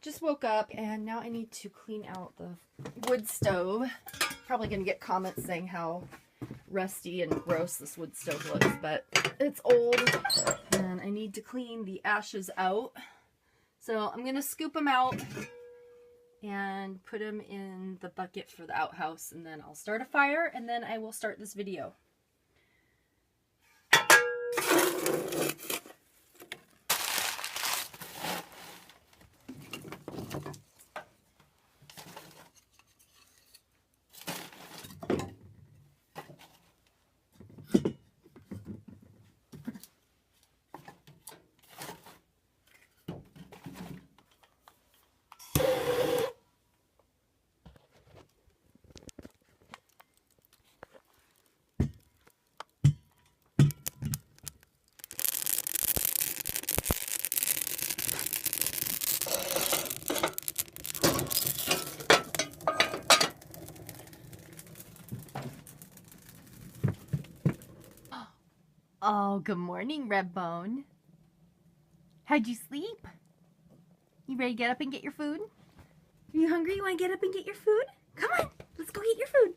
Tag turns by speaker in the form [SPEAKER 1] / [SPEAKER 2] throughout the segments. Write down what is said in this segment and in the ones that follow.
[SPEAKER 1] Just woke up and now I need to clean out the wood stove. Probably gonna get comments saying how rusty and gross this wood stove looks, but it's old and I need to clean the ashes out. So I'm gonna scoop them out and put them in the bucket for the outhouse, and then I'll start a fire and then I will start this video. Oh, good morning, Redbone. How'd you sleep? You ready to get up and get your food? Are you hungry? You want to get up and get your food? Come on, let's go get your food.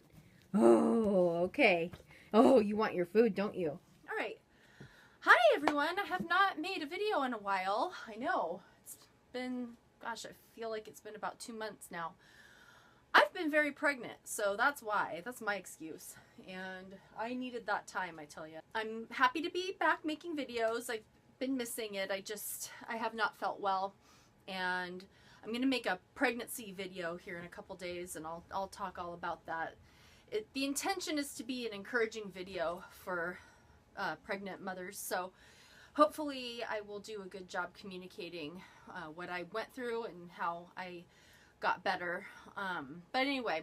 [SPEAKER 1] Oh, okay. Oh, you want your food, don't you? All right. Hi, everyone. I have not made a video in a while. I know. It's been, gosh, I feel like it's been about 2 months now. I've been very pregnant, so that's why. That's my excuse. And I needed that time, I tell you. I'm happy to be back making videos. I've been missing it. I have not felt well. And I'm going to make a pregnancy video here in a couple days, and I'll talk all about that. The intention is to be an encouraging video for pregnant mothers, so hopefully I will do a good job communicating what I went through and how I got better. But anyway,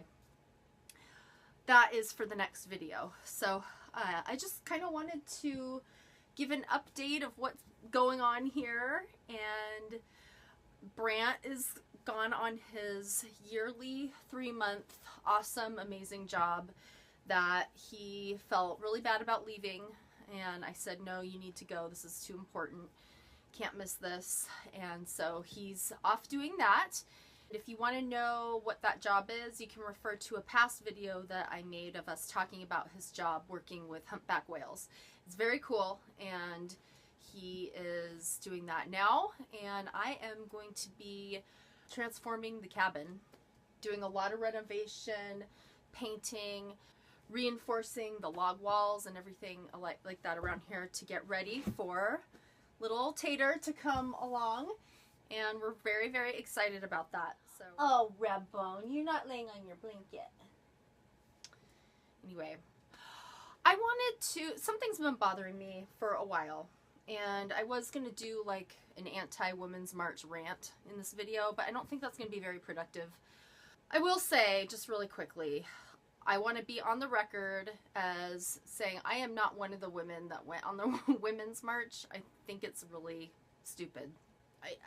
[SPEAKER 1] that is for the next video. So I just kind of wanted to give an update of what's going on here. And Brant is gone on his yearly 3-month awesome, amazing job that he felt really bad about leaving. And I said, no, you need to go. This is too important. Can't miss this. And so he's off doing that. If you want to know what that job is, you can refer to a past video that I made of us talking about his job working with humpback whales. It's very cool, and he is doing that now, and I am going to be transforming the cabin, doing a lot of renovation, painting, reinforcing the log walls and everything like that around here to get ready for little Tater to come along. And we're very, very excited about that. So. Oh, Redbone, you're not laying on your blanket. Anyway, I wanted to, something's been bothering me for a while. And I was going to do like an anti-women's march rant in this video, but I don't think that's going to be very productive. I will say, just really quickly, I want to be on the record as saying I am not one of the women that went on the women's march. I think it's really stupid.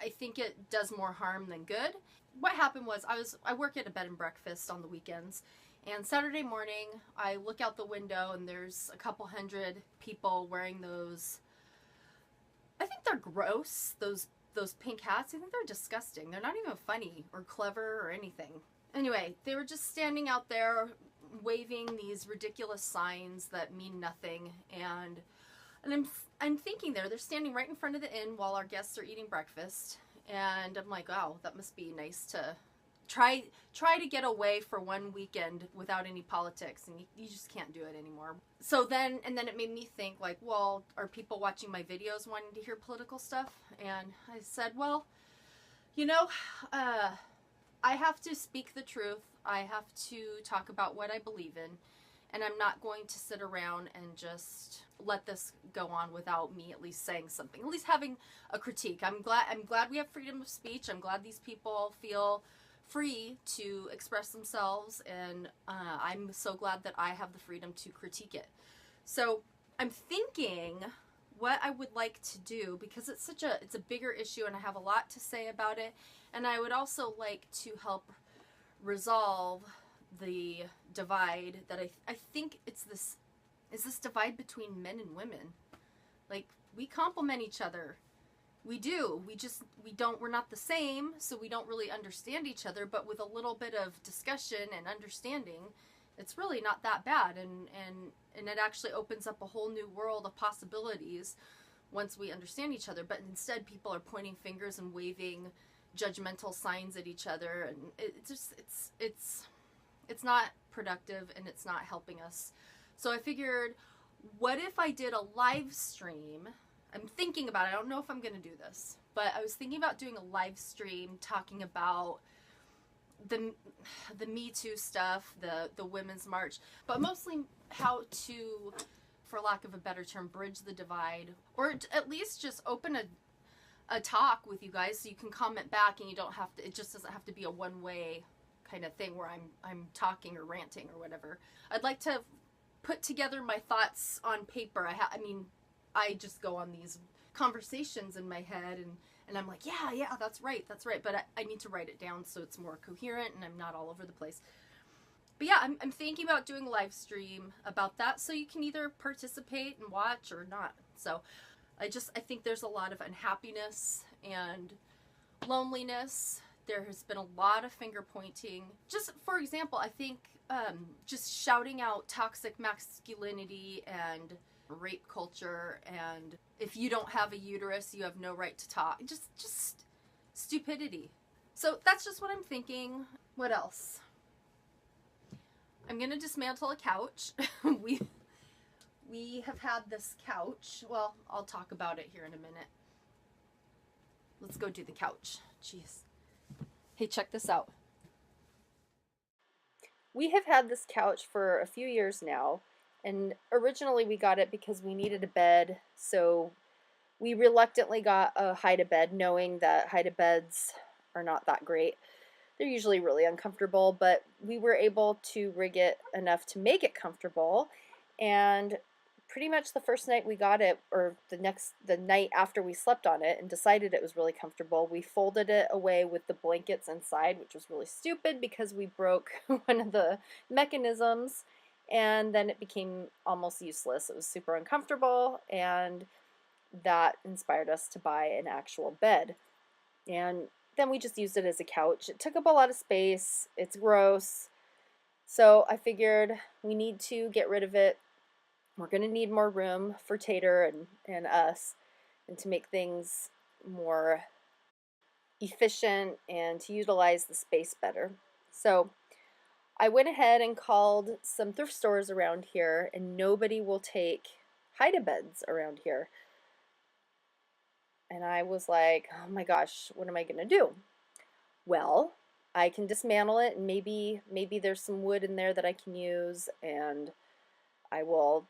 [SPEAKER 1] I think it does more harm than good. What happened was I work at a bed and breakfast on the weekends, and Saturday morning I look out the window and there's a couple hundred people wearing those, I think they're gross, those pink hats. I think they're disgusting. They're not even funny or clever or anything. Anyway, they were just standing out there waving these ridiculous signs that mean nothing, and I'm thinking they're standing right in front of the inn while our guests are eating breakfast, and I'm like, wow, that must be nice to try to get away for one weekend without any politics, and you just can't do it anymore. So then it made me think, like, well, are people watching my videos wanting to hear political stuff? And I said, well, you know, I have to speak the truth. I have to talk about what I believe in. And I'm not going to sit around and just let this go on without me at least saying something, at least having a critique. I'm glad we have freedom of speech. I'm glad these people feel free to express themselves, and I'm so glad that I have the freedom to critique it. So I'm thinking what I would like to do, because it's a bigger issue and I have a lot to say about it, and I would also like to help resolve the divide that I think it's this divide between men and women. Like, we complement each other.
[SPEAKER 2] We do. We're not the same, so we don't really understand each other, but with a little bit of discussion and understanding, it's really not that bad, and it actually opens up a whole new world of possibilities once we understand each other. But instead people are pointing fingers and waving judgmental signs at each other, and it's not productive, and it's not helping us. So I figured, what if I did a live stream? I'm thinking about it. I don't know if I'm going to do this, but I was thinking about doing a live stream talking about the Me Too stuff, the Women's March, but mostly how to, for lack of a better term, bridge the divide, or at least just open a talk with you guys so you can comment back, and you don't have to, it just doesn't have to be a one-way kind of thing where I'm talking or ranting or whatever. I'd like to put together my thoughts on paper. I mean, I just go on these conversations in my head, and I'm like, yeah, that's right. But I need to write it down so it's more coherent and I'm not all over the place. But yeah, I'm thinking about doing a live stream about that, so you can either participate and watch or not. So I think there's a lot of unhappiness and loneliness. There has been a lot of finger pointing. Just for example, I think just shouting out toxic masculinity and rape culture, and if you don't have a uterus, you have no right to talk. Just stupidity. So that's just what I'm thinking. What else? I'm gonna dismantle a couch. we have had this couch. Well, I'll talk about it here in a minute. Let's go do the couch. Jeez. Hey, check this out. We have had this couch for a few years now, and originally we got it because we needed a bed, so we reluctantly got a hide-a-bed, knowing that hide-a-beds are not that great. They're usually really uncomfortable, but we were able to rig it enough to make it comfortable, and pretty much the first night we got it, or the night after we slept on it and decided it was really comfortable, we folded it away with the blankets inside, which was really stupid because we broke one of the mechanisms, and then it became almost useless. It was super uncomfortable, and that inspired us to buy an actual bed. And then we just used it as a couch. It took up a lot of space. It's gross. So I figured we need to get rid of it. We're going to need more room for Tater and us, and to make things more efficient and to utilize the space better. So I went ahead and called some thrift stores around here, and nobody will take hide-a-beds around here. And I was like, oh my gosh, what am I going to do? Well, I can dismantle it, and maybe there's some wood in there that I can use, and I will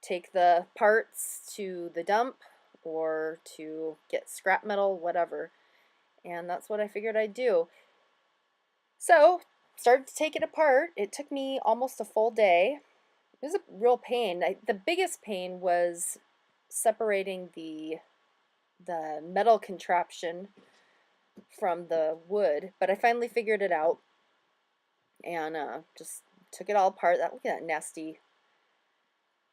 [SPEAKER 2] take the parts to the dump or to get scrap metal, whatever. And that's what I figured I'd do. So, started to take it apart. It took me almost a full day. It was a real pain. The biggest pain was separating the metal contraption from the wood, but I finally figured it out, and just took it all apart. Look at that nasty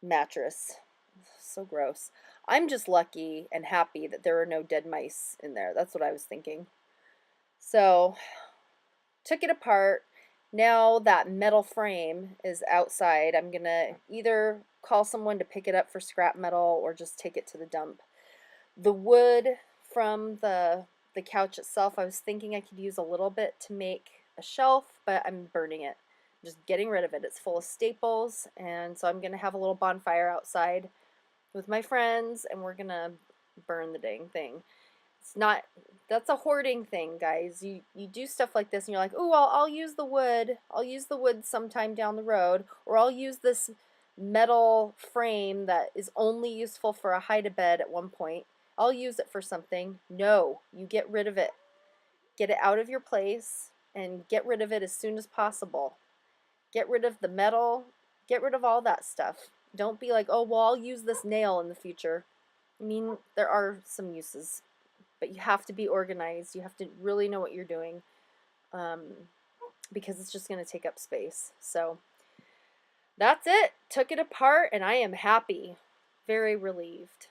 [SPEAKER 2] mattress. So gross. I'm just lucky and happy that there are no dead mice in there. That's what I was thinking. So, took it apart. Now that metal frame is outside, I'm gonna either call someone to pick it up for scrap metal or just take it to the dump. The wood from the couch itself, I was thinking I could use a little bit to make a shelf, but I'm burning it. Just getting rid of it. It's full of staples, and so I'm going to have a little bonfire outside with my friends, and we're going to burn the dang thing. It's not, that's a hoarding thing, guys. You do stuff like this, and you're like, oh, well, I'll use the wood. I'll use the wood sometime down the road, or I'll use this metal frame that is only useful for a hide-a-bed at one point. I'll use it for something. No, you get rid of it. Get it out of your place, and get rid of it as soon as possible. Get rid of the metal. Get rid of all that stuff. Don't be like, oh, well, I'll use this nail in the future. I mean, there are some uses, but you have to be organized. You have to really know what you're doing, because it's just going to take up space. So that's it. Took it apart, and I am happy. Very relieved.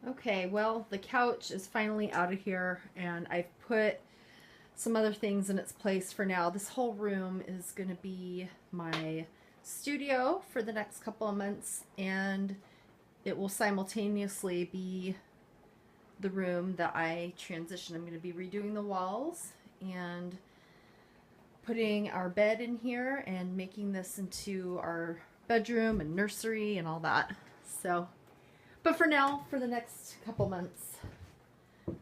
[SPEAKER 1] Okay, well, the couch is finally out of here, and I've put some other things in its place for now. This whole room is going to be my studio for the next couple of months, and it will simultaneously be the room that I transition. I'm going to be redoing the walls and putting our bed in here and making this into our bedroom and nursery and all that. So, but for now, for the next couple months,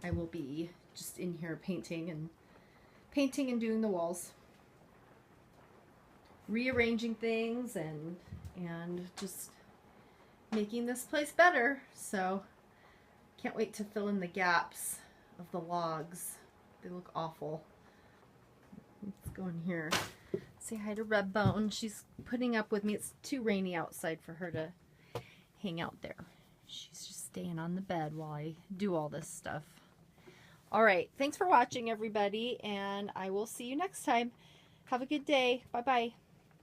[SPEAKER 1] I will be just in here painting and doing the walls, rearranging things and just making this place better. So can't wait to fill in the gaps of the logs. They look awful. Let's go in here. Say hi to Redbone. She's putting up with me. It's too rainy outside for her to hang out there. She's just staying on the bed while I do all this stuff. All right. Thanks for watching, everybody, and I will see you next time. Have a good day. Bye-bye.